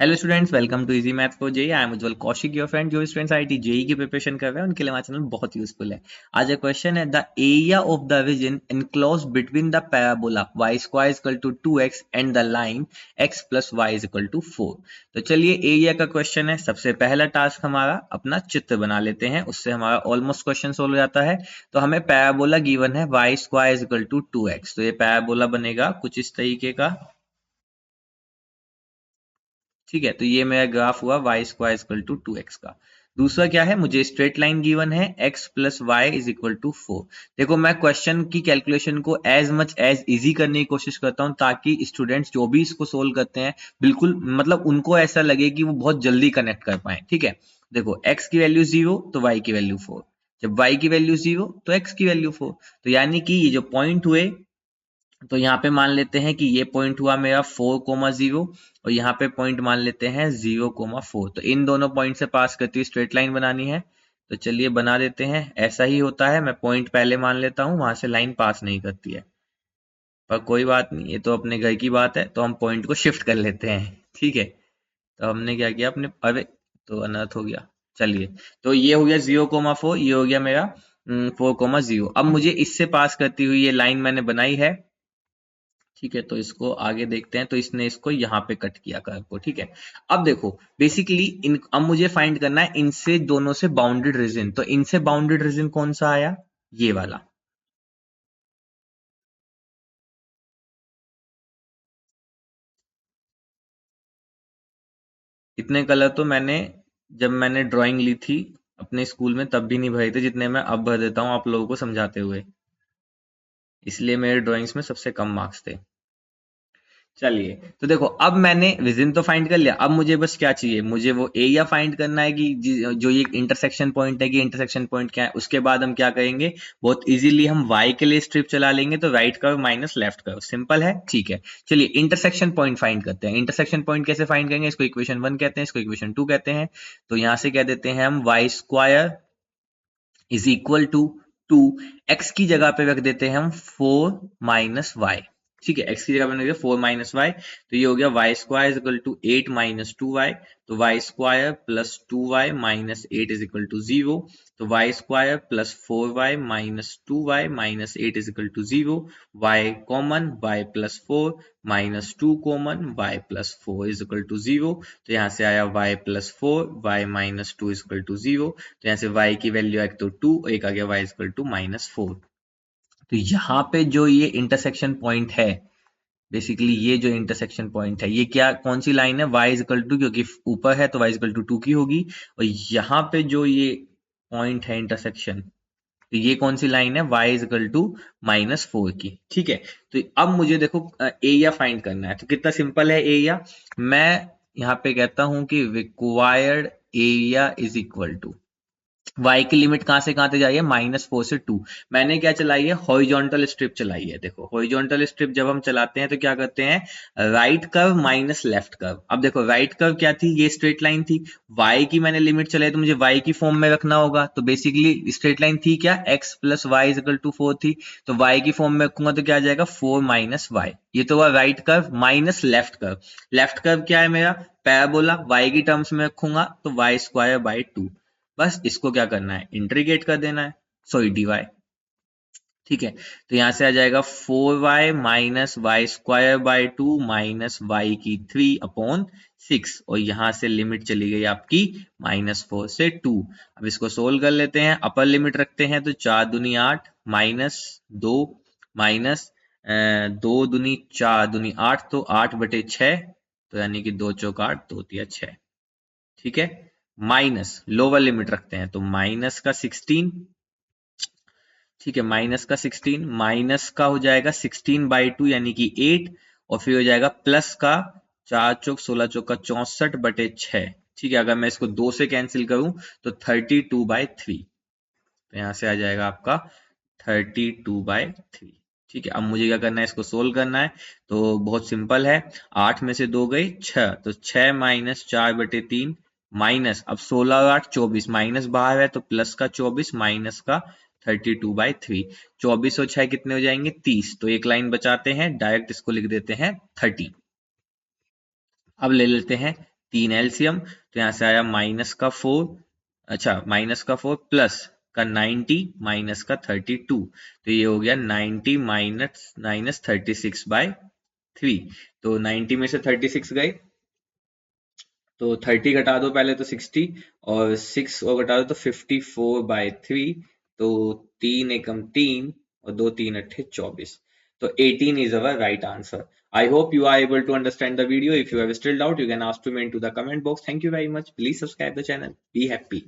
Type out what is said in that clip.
Hello students, welcome to easy maths for JEE. I am Ujjwal Kaushik, your friend. जो students IIT JEE की preparation कर रहे हैं उनके लिए हमारा चैनल बहुत यूजफुल है। आज का क्वेश्चन है, the area of the region enclose between the parabola Y square is equal to 2x and the line x plus Y is equal to 4। तो चलिए एरिया का क्वेश्चन है। सबसे पहला टास्क हमारा अपना चित्र बना लेते हैं, उससे हमारा ऑलमोस्ट क्वेश्चन सोल्व हो जाता है। तो हमें पैराबोला गिवन है Y square is equal to 2x, तो ये पैराबोला बनेगा कुछ इस तरीके का। ठीक है, तो ये मेरा ग्राफ हुआ Y square equal to 2x का। दूसरा क्या है, मुझे स्ट्रेट लाइन गिवन है x plus Y is equal to 4। देखो, मैं क्वेश्चन की कैलकुलेशन को एज मच एज इजी करने की कोशिश करता हूं ताकि स्टूडेंट्स जो भी इसको सोल्व करते हैं बिल्कुल मतलब उनको ऐसा लगे कि वो बहुत जल्दी कनेक्ट कर पाए। ठीक है, देखो x की वैल्यू 0 तो y की वैल्यू 4, जब y की वैल्यू 0 तो x की वैल्यू 4। तो यानी कि ये जो पॉइंट हुए, तो यहाँ पे मान लेते हैं कि ये पॉइंट हुआ मेरा 4,0 और यहाँ पे पॉइंट मान लेते हैं 0,4। तो इन दोनों पॉइंट से पास करती हुई स्ट्रेट लाइन बनानी है। तो चलिए बना देते हैं। ऐसा ही होता है, मैं पॉइंट पहले मान लेता हूँ, वहां से लाइन पास नहीं करती है, पर कोई बात नहीं, ये तो अपने घर की बात है, तो हम पॉइंट को शिफ्ट कर लेते हैं। ठीक है, तो हमने क्या किया अपने, अरे तो अनर्थ हो गया। चलिए, तो ये हो गया 0,4, ये हो गया मेरा 4,0। अब मुझे इससे पास करती हुई ये लाइन मैंने बनाई है। ठीक है, तो इसको आगे देखते हैं। तो इसने इसको यहाँ पे कट किया कर्व को। ठीक है, अब देखो बेसिकली इन, अब मुझे फाइंड करना है इनसे दोनों से बाउंडेड रीजन। तो इनसे बाउंडेड रीजन कौन सा आया, ये वाला। इतने कलर तो मैंने जब मैंने ड्राइंग ली थी अपने स्कूल में तब भी नहीं भरे थे जितने मैं अब भर देता हूँ आप लोगों को समझाते हुए, इसलिए मेरे ड्राइंग्स में सबसे कम मार्क्स थे। चलिए, तो देखो अब मैंने रीजन तो फाइंड कर लिया। अब मुझे बस क्या चाहिए, मुझे वो एरिया फाइंड करना है कि जो ये इंटरसेक्शन पॉइंट है कि इंटरसेक्शन पॉइंट क्या है। उसके बाद हम क्या करेंगे, बहुत इजीली हम y के लिए स्ट्रिप चला लेंगे, तो right curve minus left curve, simple है। ठीक है, चलिए इंटरसेक्शन पॉइंट फाइंड करते हैं। इंटरसेक्शन पॉइंट कैसे फाइंड करेंगे, इसको इक्वेशन 1 कहते हैं, इसको इक्वेशन 2 कहते हैं। तो यहां से कह देते हैं हम Y square is equal to 2, X की जगह पे रख देते हैं हम 4 माइनस वाई। ठीक है, एक्स की जगह पे रख 4 माइनस वाई, तो ये हो गया Y square is equal to 8 minus 2 Y. तो Y square plus 2 Y minus 8 is equal to 0। तो Y square plus 4 Y minus 2 Y minus 8 is equal to 0। Y common, Y plus 4 minus 2 common, Y plus 4 is equal to 0। तो यहाँ से आया Y plus 4, Y minus 2 is equal to 0। तो यहाँ से y की value एक तो 2, एक आ गया y इक्वल टू माइनस 4। तो यहाँ पे जो ये इंटरसेक्शन पॉइंट है, बेसिकली ये जो इंटरसेक्शन पॉइंट है, ये क्या कौन सी लाइन है, y इक्वल टू, क्योंकि ऊपर है तो y इक्वल टू 2 की होगी। और यहाँ पे जो ये पॉइंट है इंटरसेक्शन, तो ये कौन सी लाइन है, y इक्वल टू माइनस 4 की। ठीक है, तो अब मुझे देखो एरिया फाइंड करना है। तो कितना सिंपल है एरिया, मैं यहाँ पे कहता हूं कि required area is equal to y की लिमिट कहां से कहां तक जाइए, -4 से 2। मैंने क्या चलाई है, हॉरिजॉन्टल स्ट्रिप चलाई है। देखो हॉरिजॉन्टल स्ट्रिप जब हम चलाते हैं तो क्या करते हैं, right curve minus left curve. अब देखो राइट कर्व क्या थी, ये स्ट्रेट लाइन थी। y की मैंने लिमिट चलाई तो मुझे y की फॉर्म में रखना होगा। तो बेसिकली स्ट्रेट लाइन थी क्या, x plus Y equal to 4 थी। तो y की फॉर्म में रखूंगा तो क्या आ जाएगा, 4 माइनस वाई। ये तो हुआ right curve minus left curve. Left curve क्या है मेरा, पैराबोला। y की टर्म्स में रखूंगा तो वाई स्क्वायर बाई 2। बस इसको क्या करना है, इंटीग्रेट कर देना है, सॉरी dy। ठीक है, तो यहां से आ जाएगा 4y minus Y square by 2 minus Y की 3/6। और यहां से लिमिट चली गई आपकी -4 से 2। अब इसको सोल्व कर लेते हैं, अपर लिमिट रखते हैं तो 4 दूनी 8 माइनस 2 माइनस 2 दूनी 4 दूनी 8, तो 8/6। तो यानी कि 2 चौक 8, 2 तिया 6। ठीक है, माइनस लोअर लिमिट रखते हैं तो माइनस का 16। ठीक है, माइनस का 16, माइनस का हो जाएगा 16/2 यानी कि 8। और फिर हो जाएगा प्लस का 4 चौक 16 चौक का 64/6। ठीक है, अगर मैं इसको 2 से कैंसिल करूं तो 32/3। तो यहां से आ जाएगा आपका 32/3। ठीक है, अब मुझे क्या करना है, इसको सोल्व करना है। तो बहुत सिंपल है, 8 में से 2 गई 6, तो 6 माइनस 4/3 माइनस, अब 16 और 8 24, माइनस बाहर है तो प्लस का 24 माइनस का 32/3। 24 और 6 कितने हो जाएंगे, 30। तो एक लाइन बचाते हैं, डायरेक्ट इसको लिख देते हैं 30। अब ले लेते हैं 3 एलसीएम, तो यहाँ से आया माइनस का 4, अच्छा माइनस का 4 प्लस का 90 माइनस का 32, तो ये हो गया 90 माइनस माइनस 36/3। तो 90 में से 36 गए तो 30 घटा दो पहले तो 60, और 6 और घटा दो तो 54/3। तो 3 एकम 3 और 2 3 अट्ठे 24। तो 18 is our right answer. I hope you are able to understand the video. If you have still doubt, you can ask to me into the comment box. Thank you very much. Please subscribe the channel. Be happy.